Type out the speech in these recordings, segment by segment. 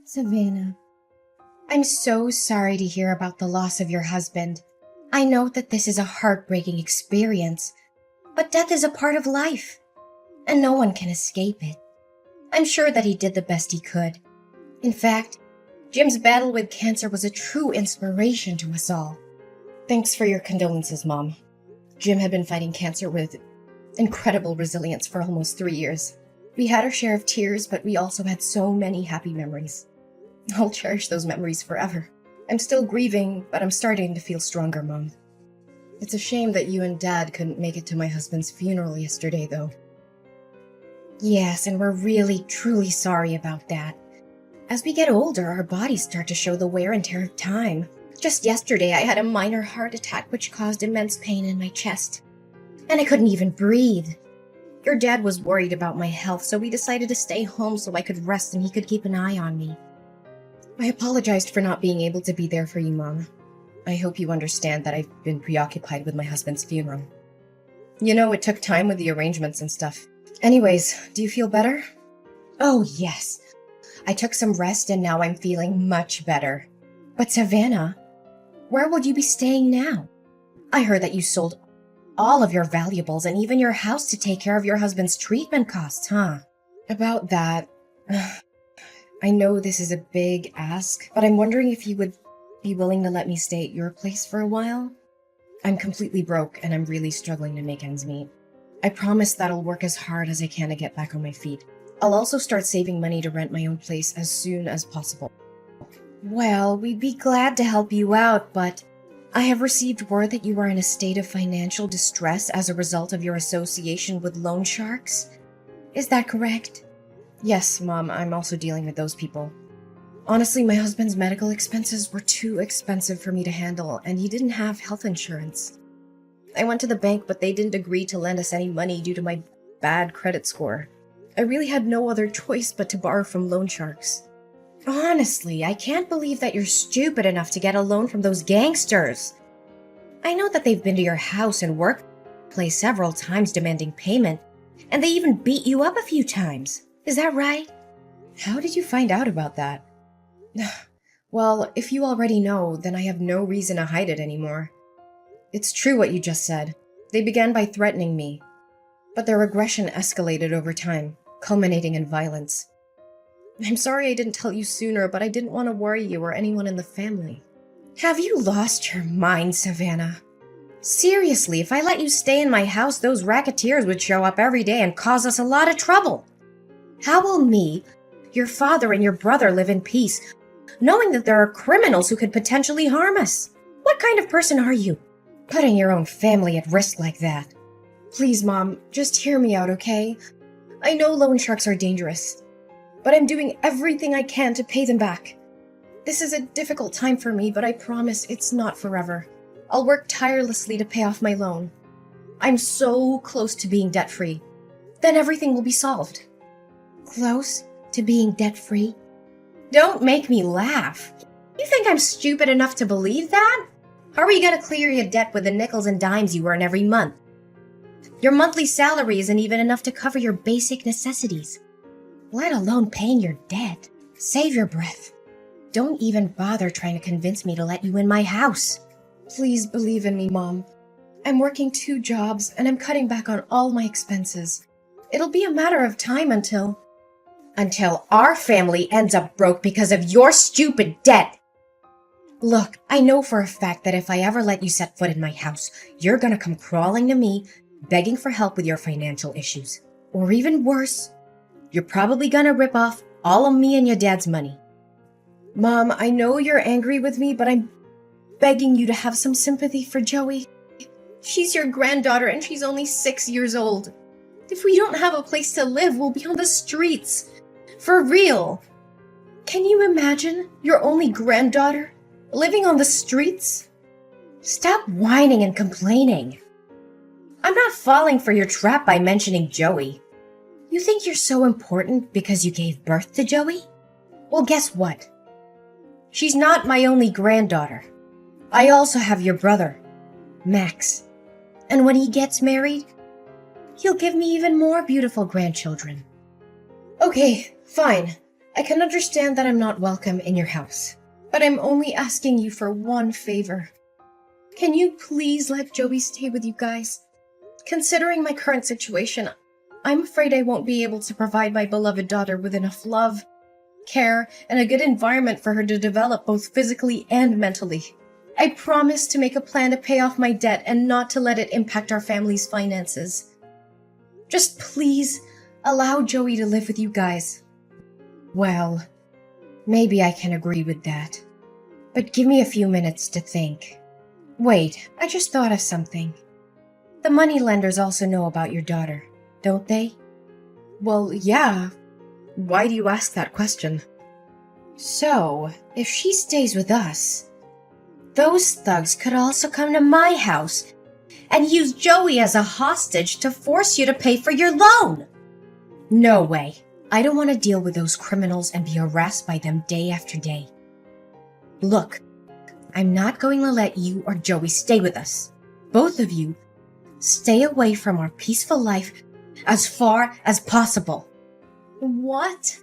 Savannah, I'm so sorry to hear about the loss of your husband. I know that this is a heartbreaking experience, but death is a part of life, and no one can escape it. I'm sure that he did the best he could. In fact, Jim's battle with cancer was a true inspiration to us all. Thanks for your condolences, Mom. Jim had been fighting cancer with incredible resilience for almost 3 years. We had our share of tears, but we also had so many happy memories. I'll cherish those memories forever. I'm still grieving, but I'm starting to feel stronger, Mom. It's a shame that you and Dad couldn't make it to my husband's funeral yesterday, though. Yes, and we're really, truly sorry about that. As we get older, our bodies start to show the wear and tear of time. Just yesterday, I had a minor heart attack which caused immense pain in my chest. And I couldn't even breathe. Your dad was worried about my health, so we decided to stay home so I could rest and he could keep an eye on me. I apologized for not being able to be there for you, Mom. I hope you understand that I've been preoccupied with my husband's funeral. You know, it took time with the arrangements and stuff. Anyways, do you feel better? Oh, yes. I took some rest and now I'm feeling much better. But Savannah, where will you be staying now? I heard that you sold all of your valuables and even your house to take care of your husband's treatment costs, huh? About that, I know this is a big ask, but I'm wondering if you would be willing to let me stay at your place for a while? I'm completely broke and I'm really struggling to make ends meet. I promise that I'll work as hard as I can to get back on my feet. I'll also start saving money to rent my own place as soon as possible. Well, we'd be glad to help you out, but I have received word that you are in a state of financial distress as a result of your association with loan sharks. Is that correct? Yes, Mom, I'm also dealing with those people. Honestly, my husband's medical expenses were too expensive for me to handle, and he didn't have health insurance. I went to the bank, but they didn't agree to lend us any money due to my bad credit score. I really had no other choice but to borrow from loan sharks. Honestly, I can't believe that you're stupid enough to get a loan from those gangsters. I know that they've been to your house and workplace several times demanding payment, and they even beat you up a few times. Is that right? How did you find out about that? Well, if you already know, then I have no reason to hide it anymore. It's true what you just said. They began by threatening me, but their aggression escalated over time, culminating in violence. I'm sorry I didn't tell you sooner, but I didn't want to worry you or anyone in the family. Have you lost your mind, Savannah? Seriously, if I let you stay in my house, those racketeers would show up every day and cause us a lot of trouble. How will me, your father, and your brother live in peace, knowing that there are criminals who could potentially harm us? What kind of person are you, putting your own family at risk like that? Please, Mom, just hear me out, okay? I know loan sharks are dangerous, but I'm doing everything I can to pay them back. This is a difficult time for me, but I promise it's not forever. I'll work tirelessly to pay off my loan. I'm so close to being debt-free. Then everything will be solved. Close to being debt-free? Don't make me laugh. You think I'm stupid enough to believe that? How are you going to clear your debt with the nickels and dimes you earn every month? Your monthly salary isn't even enough to cover your basic necessities, let alone paying your debt. Save your breath. Don't even bother trying to convince me to let you in my house. Please believe in me, Mom. I'm working 2 jobs and I'm cutting back on all my expenses. It'll be a matter of time until our family ends up broke because of your stupid debt. Look, I know for a fact that if I ever let you set foot in my house, you're gonna come crawling to me, begging for help with your financial issues. Or even worse, you're probably gonna rip off all of me and your dad's money. Mom, I know you're angry with me, but I'm begging you to have some sympathy for Joey. She's your granddaughter and she's only 6 years old. If we don't have a place to live, we'll be on the streets. For real. Can you imagine your only granddaughter living on the streets? Stop whining and complaining. I'm not falling for your trap by mentioning Joey. You think you're so important because you gave birth to Joey? Well, guess what? She's not my only granddaughter. I also have your brother, Max. And when he gets married, he'll give me even more beautiful grandchildren. Okay, fine. I can understand that I'm not welcome in your house, but I'm only asking you for one favor. Can you please let Joey stay with you guys? Considering my current situation, I'm afraid I won't be able to provide my beloved daughter with enough love, care, and a good environment for her to develop both physically and mentally. I promise to make a plan to pay off my debt and not to let it impact our family's finances. Just please allow Joey to live with you guys. Well, maybe I can agree with that. But give me a few minutes to think. Wait, I just thought of something. The moneylenders also know about your daughter, don't they? Well, yeah. Why do you ask that question? So, if she stays with us, those thugs could also come to my house and use Joey as a hostage to force you to pay for your loan. No way. I don't want to deal with those criminals and be harassed by them day after day. Look, I'm not going to let you or Joey stay with us. Both of you, stay away from our peaceful life as far as possible. What?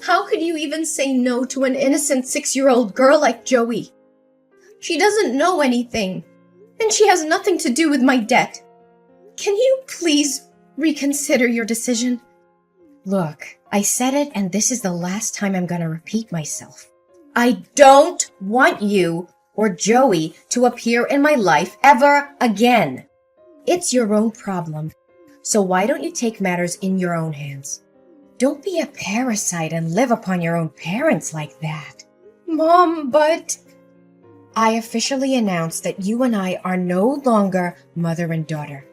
How could you even say no to an innocent 6-year-old girl like Joey? She doesn't know anything, and she has nothing to do with my debt. Can you please reconsider your decision? Look, I said it, and this is the last time I'm gonna repeat myself. I don't want you or Joey to appear in my life ever again. It's your own problem, so why don't you take matters in your own hands? Don't be a parasite and live upon your own parents like that. Mom, but... I officially announce that you and I are no longer mother and daughter.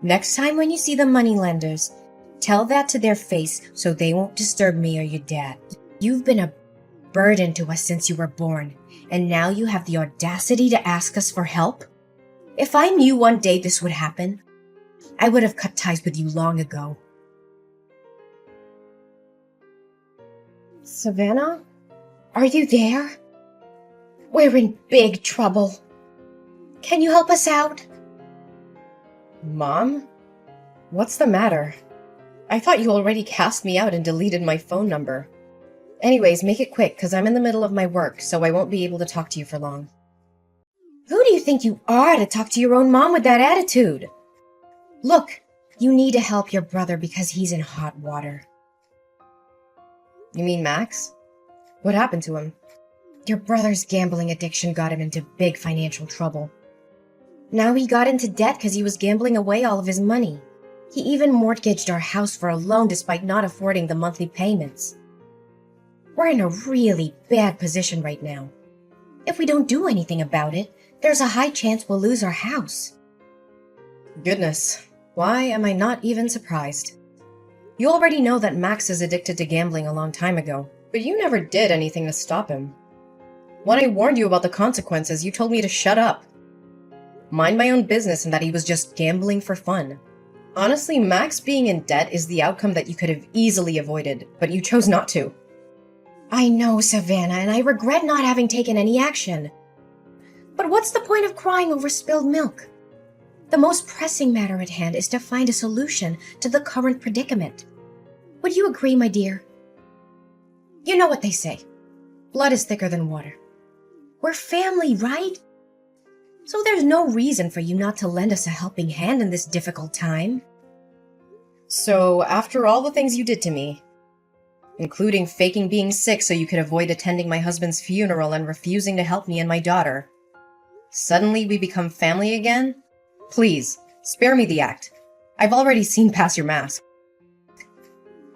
Next time when you see the moneylenders, tell that to their face so they won't disturb me or your dad. You've been a burden to us since you were born, and now you have the audacity to ask us for help? If I knew one day this would happen, I would have cut ties with you long ago. Savannah? Are you there? We're in big trouble. Can you help us out? Mom? What's the matter? I thought you already cast me out and deleted my phone number. Anyways, make it quick, because I'm in the middle of my work, so I won't be able to talk to you for long. Who do you think you are to talk to your own mom with that attitude? Look, you need to help your brother because he's in hot water. You mean Max? What happened to him? Your brother's gambling addiction got him into big financial trouble. Now he got into debt because he was gambling away all of his money. He even mortgaged our house for a loan despite not affording the monthly payments. We're in a really bad position right now. If we don't do anything about it, there's a high chance we'll lose our house. Goodness, why am I not even surprised? You already know that Max is addicted to gambling a long time ago, but you never did anything to stop him. When I warned you about the consequences, you told me to shut up. Mind my own business and that he was just gambling for fun. Honestly, Max being in debt is the outcome that you could have easily avoided, but you chose not to. I know, Savannah, and I regret not having taken any action. But what's the point of crying over spilled milk? The most pressing matter at hand is to find a solution to the current predicament. Would you agree, my dear? You know what they say. Blood is thicker than water. We're family, right? So there's no reason for you not to lend us a helping hand in this difficult time. So, after all the things you did to me, including faking being sick so you could avoid attending my husband's funeral and refusing to help me and my daughter, suddenly we become family again? Please, spare me the act. I've already seen past your mask.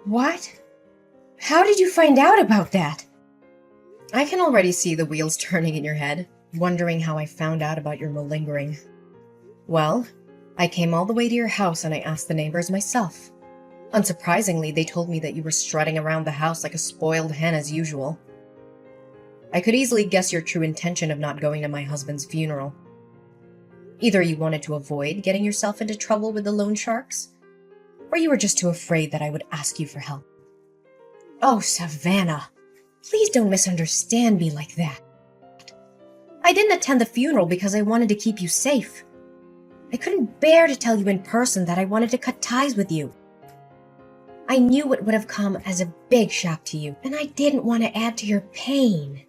What? How did you find out about that? I can already see the wheels turning in your head, wondering how I found out about your malingering. Well, I came all the way to your house and I asked the neighbors myself. Unsurprisingly, they told me that you were strutting around the house like a spoiled hen as usual. I could easily guess your true intention of not going to my husband's funeral. Either you wanted to avoid getting yourself into trouble with the loan sharks, or you were just too afraid that I would ask you for help. Oh, Savannah, please don't misunderstand me like that. I didn't attend the funeral because I wanted to keep you safe. I couldn't bear to tell you in person that I wanted to cut ties with you. I knew it would have come as a big shock to you, and I didn't want to add to your pain.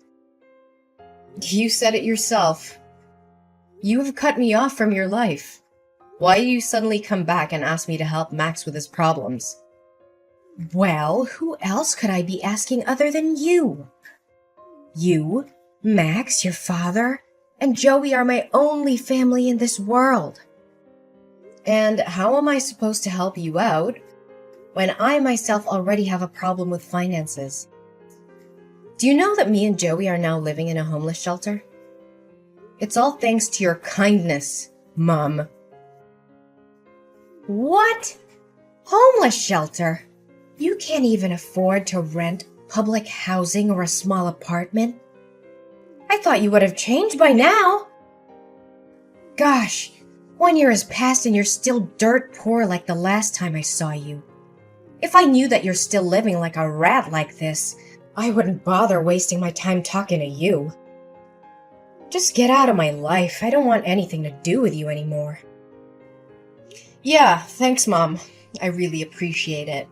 You said it yourself. You have cut me off from your life. Why do you suddenly come back and ask me to help Max with his problems? Well, who else could I be asking other than you? You, Max, your father, and Joey are my only family in this world. And how am I supposed to help you out when I myself already have a problem with finances? Do you know that me and Joey are now living in a homeless shelter? It's all thanks to your kindness, Mom. What? Homeless shelter? You can't even afford to rent public housing or a small apartment? I thought you would have changed by now. Gosh, 1 year has passed and you're still dirt poor like the last time I saw you. If I knew that you're still living like a rat like this, I wouldn't bother wasting my time talking to you. Just get out of my life. I don't want anything to do with you anymore. Yeah, thanks, Mom. I really appreciate it.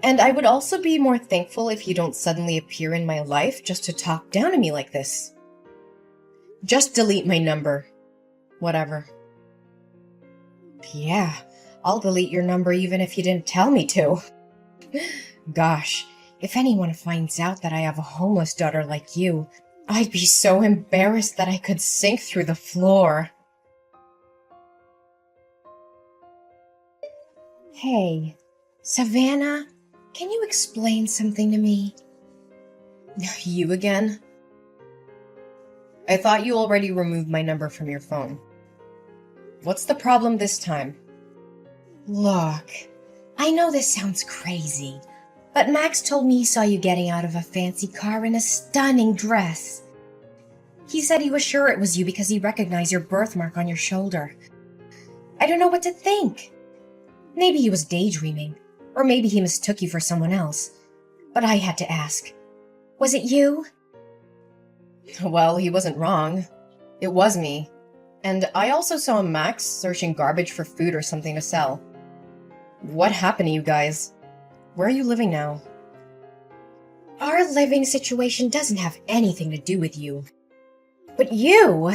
And I would also be more thankful if you don't suddenly appear in my life just to talk down to me like this. Just delete my number. Whatever. Yeah, I'll delete your number even if you didn't tell me to. Gosh, if anyone finds out that I have a homeless daughter like you, I'd be so embarrassed that I could sink through the floor. Hey, Savannah, can you explain something to me? You again? I thought you already removed my number from your phone. What's the problem this time? Look, I know this sounds crazy, but Max told me he saw you getting out of a fancy car in a stunning dress. He said he was sure it was you because he recognized your birthmark on your shoulder. I don't know what to think. Maybe he was daydreaming, or maybe he mistook you for someone else. But I had to ask. Was it you? Well, he wasn't wrong. It was me. And I also saw Max searching garbage for food or something to sell. What happened to you guys? Where are you living now? Our living situation doesn't have anything to do with you. But you?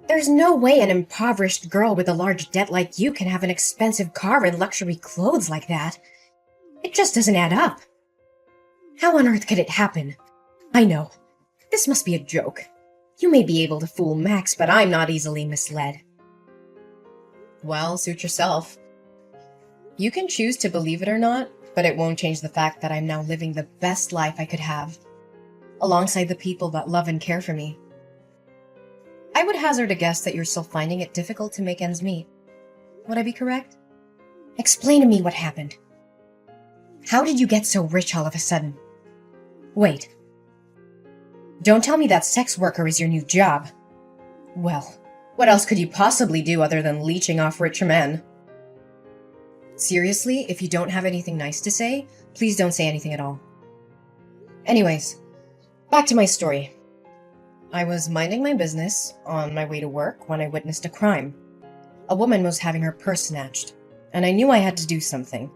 There's no way an impoverished girl with a large debt like you can have an expensive car and luxury clothes like that. It just doesn't add up. How on earth could it happen? I know. This must be a joke. You may be able to fool Max, but I'm not easily misled. Well, suit yourself. You can choose to believe it or not, but it won't change the fact that I'm now living the best life I could have, alongside the people that love and care for me. I would hazard a guess that you're still finding it difficult to make ends meet. Would I be correct? Explain to me what happened. How did you get so rich all of a sudden? Wait. Don't tell me that sex worker is your new job. Well, what else could you possibly do other than leeching off rich men? Seriously, if you don't have anything nice to say, please don't say anything at all. Anyways, back to my story. I was minding my business on my way to work when I witnessed a crime. A woman was having her purse snatched, and I knew I had to do something.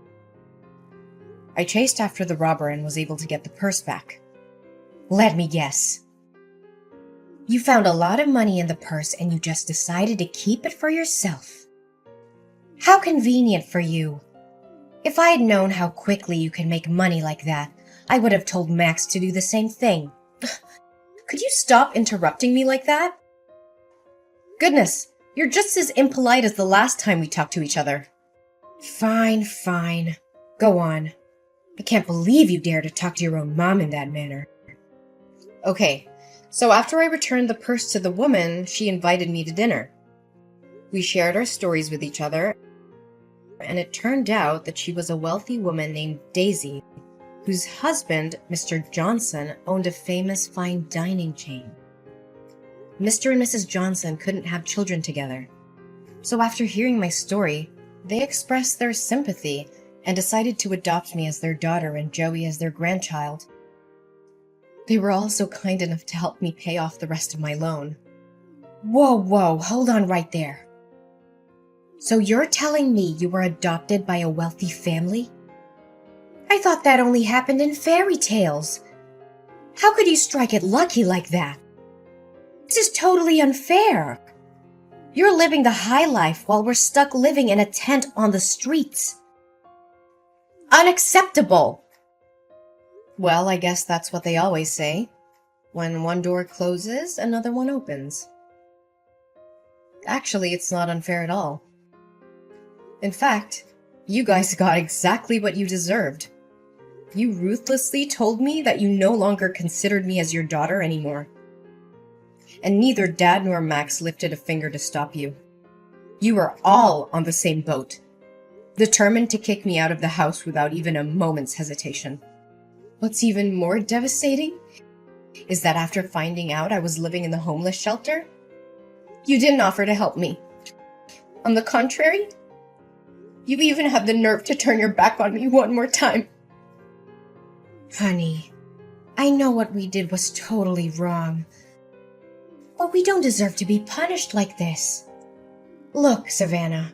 I chased after the robber and was able to get the purse back. Let me guess. You found a lot of money in the purse and you just decided to keep it for yourself. How convenient for you. If I had known how quickly you can make money like that, I would have told Max to do the same thing. Could you stop interrupting me like that? Goodness, you're just as impolite as the last time we talked to each other. Fine, fine. Go on. I can't believe you dare to talk to your own mom in that manner. Okay, so after I returned the purse to the woman, she invited me to dinner. We shared our stories with each other, and it turned out that she was a wealthy woman named Daisy, whose husband, Mr. Johnson, owned a famous fine dining chain. Mr. and Mrs. Johnson couldn't have children together, so after hearing my story, they expressed their sympathy and decided to adopt me as their daughter and Joey as their grandchild. They were also kind enough to help me pay off the rest of my loan. Whoa, hold on right there. So you're telling me you were adopted by a wealthy family? I thought that only happened in fairy tales. How could you strike it lucky like that? This is totally unfair. You're living the high life while we're stuck living in a tent on the streets. Unacceptable! Well, I guess that's what they always say. When one door closes, another one opens. Actually, it's not unfair at all. In fact, you guys got exactly what you deserved. You ruthlessly told me that you no longer considered me as your daughter anymore. And neither Dad nor Max lifted a finger to stop you. You were all on the same boat, determined to kick me out of the house without even a moment's hesitation. What's even more devastating is that after finding out I was living in the homeless shelter, you didn't offer to help me. On the contrary, you even had the nerve to turn your back on me one more time. Honey, I know what we did was totally wrong. But we don't deserve to be punished like this. Look, Savannah.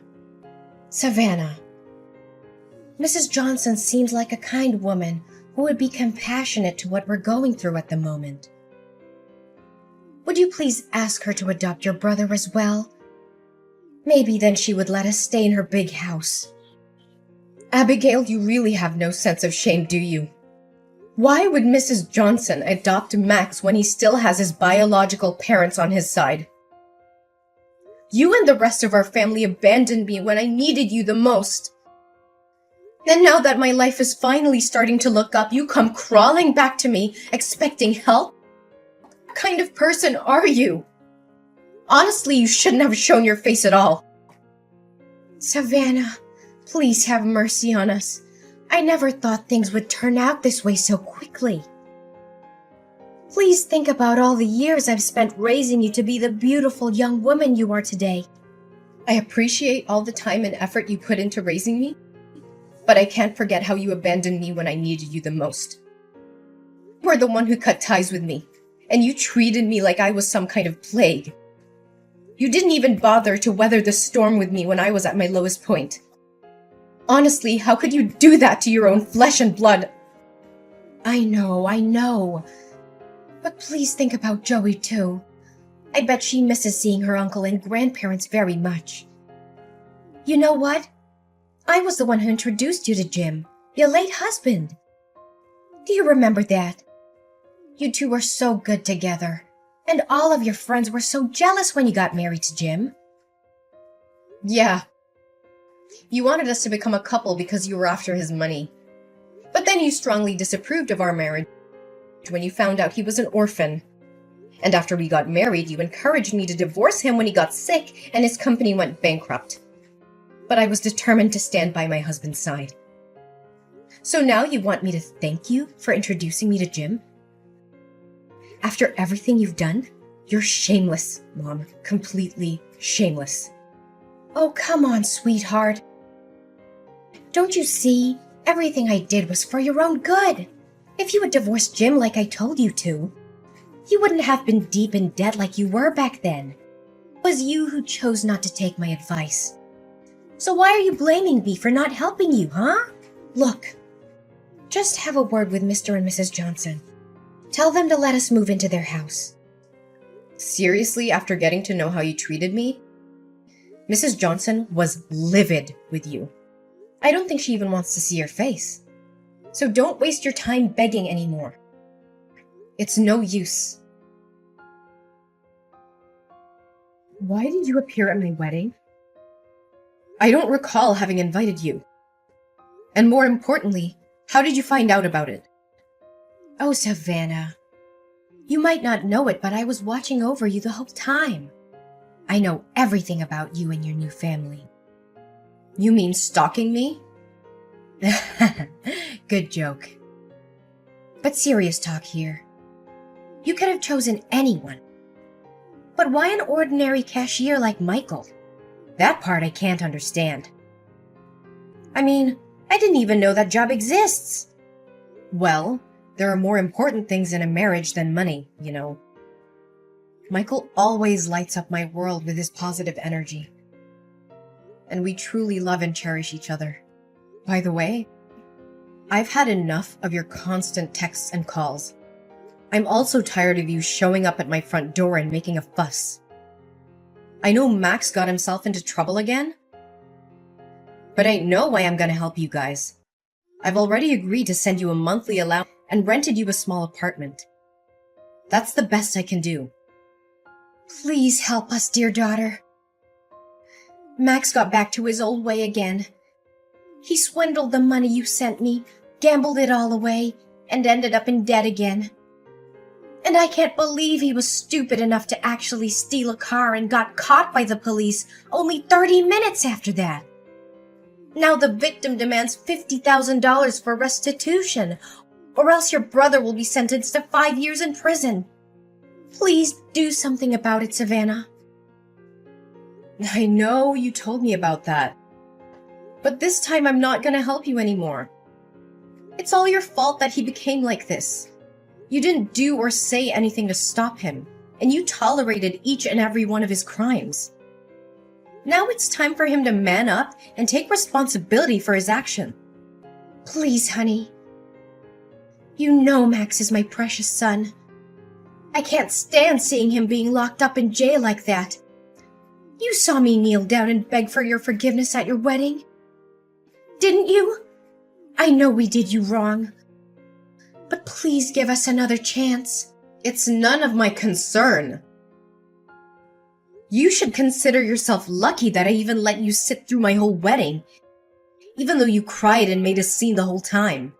Mrs. Johnson seems like a kind woman who would be compassionate to what we're going through at the moment. Would you please ask her to adopt your brother as well? Maybe then she would let us stay in her big house. Abigail, you really have no sense of shame, do you? Why would Mrs. Johnson adopt Max when he still has his biological parents on his side? You and the rest of our family abandoned me when I needed you the most. And now that my life is finally starting to look up, you come crawling back to me, expecting help? What kind of person are you? Honestly, you shouldn't have shown your face at all. Savannah, please have mercy on us. I never thought things would turn out this way so quickly. Please think about all the years I've spent raising you to be the beautiful young woman you are today. I appreciate all the time and effort you put into raising me, but I can't forget how you abandoned me when I needed you the most. You were the one who cut ties with me, and you treated me like I was some kind of plague. You didn't even bother to weather the storm with me when I was at my lowest point. Honestly, how could you do that to your own flesh and blood? I know. But please think about Joey too. I bet she misses seeing her uncle and grandparents very much. You know what? I was the one who introduced you to Jim, your late husband. Do you remember that? You two were so good together, and all of your friends were so jealous when you got married to Jim. Yeah. You wanted us to become a couple because you were after his money. But then you strongly disapproved of our marriage when you found out he was an orphan. And after we got married, you encouraged me to divorce him when he got sick and his company went bankrupt. But I was determined to stand by my husband's side. So now you want me to thank you for introducing me to Jim? After everything you've done, you're shameless, Mom. Completely shameless. Oh, come on, sweetheart. Don't you see? Everything I did was for your own good. If you had divorced Jim like I told you to, you wouldn't have been deep in debt like you were back then. It was you who chose not to take my advice. So why are you blaming me for not helping you, huh? Look, just have a word with Mr. and Mrs. Johnson. Tell them to let us move into their house. Seriously, after getting to know how you treated me? Mrs. Johnson was livid with you. I don't think she even wants to see your face. So don't waste your time begging anymore. It's no use. Why did you appear at my wedding? I don't recall having invited you. And more importantly, how did you find out about it? Oh, Savannah. You might not know it, but I was watching over you the whole time. I know everything about you and your new family. You mean stalking me? Good joke. But serious talk here. You could have chosen anyone. But why an ordinary cashier like Michael? That part I can't understand. I mean, I didn't even know that job exists. Well, there are more important things in a marriage than money, you know. Michael always lights up my world with his positive energy. And we truly love and cherish each other. By the way, I've had enough of your constant texts and calls. I'm also tired of you showing up at my front door and making a fuss. I know Max got himself into trouble again, but I know why I'm gonna help you guys. I've already agreed to send you a monthly allowance and rented you a small apartment. That's the best I can do. Please help us, dear daughter. Max got back to his old way again. He swindled the money you sent me, gambled it all away, and ended up in debt again. And I can't believe he was stupid enough to actually steal a car and got caught by the police only 30 minutes after that. Now the victim demands $50,000 for restitution, or else your brother will be sentenced to 5 years in prison. Please do something about it, Savannah. I know you told me about that, but this time I'm not gonna help you anymore. It's all your fault that he became like this. You didn't do or say anything to stop him, and you tolerated each and every one of his crimes. Now it's time for him to man up and take responsibility for his action. Please, honey. You know Max is my precious son. I can't stand seeing him being locked up in jail like that. You saw me kneel down and beg for your forgiveness at your wedding. Didn't you? I know we did you wrong. But please give us another chance. It's none of my concern. You should consider yourself lucky that I even let you sit through my whole wedding, even though you cried and made a scene the whole time.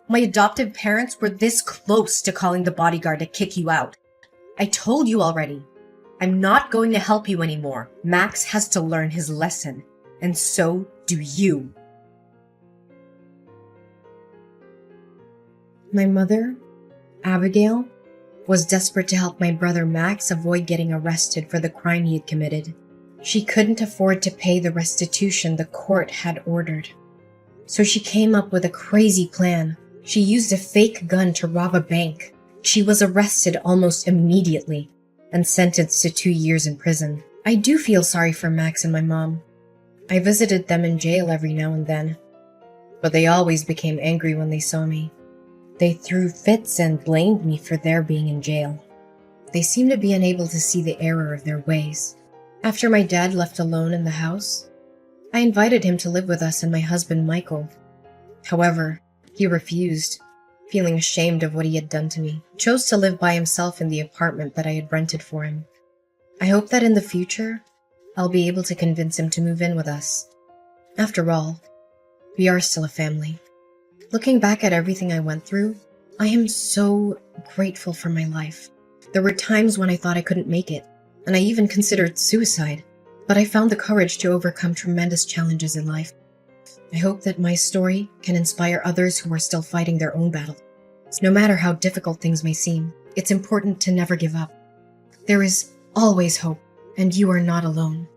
My adoptive parents were this close to calling the bodyguard to kick you out. I told you already. I'm not going to help you anymore. Max has to learn his lesson, and so do you. My mother, Abigail, was desperate to help my brother Max avoid getting arrested for the crime he had committed. She couldn't afford to pay the restitution the court had ordered. So she came up with a crazy plan. She used a fake gun to rob a bank. She was arrested almost immediately and sentenced to 2 years in prison. I do feel sorry for Max and my mom. I visited them in jail every now and then, but they always became angry when they saw me. They threw fits and blamed me for their being in jail. They seemed to be unable to see the error of their ways. After my dad left alone in the house, I invited him to live with us and my husband Michael. However, he refused, feeling ashamed of what he had done to me. He chose to live by himself in the apartment that I had rented for him. I hope that in the future, I'll be able to convince him to move in with us. After all, we are still a family. Looking back at everything I went through, I am so grateful for my life. There were times when I thought I couldn't make it, and I even considered suicide, but I found the courage to overcome tremendous challenges in life. I hope that my story can inspire others who are still fighting their own battles. No matter how difficult things may seem, it's important to never give up. There is always hope, and you are not alone.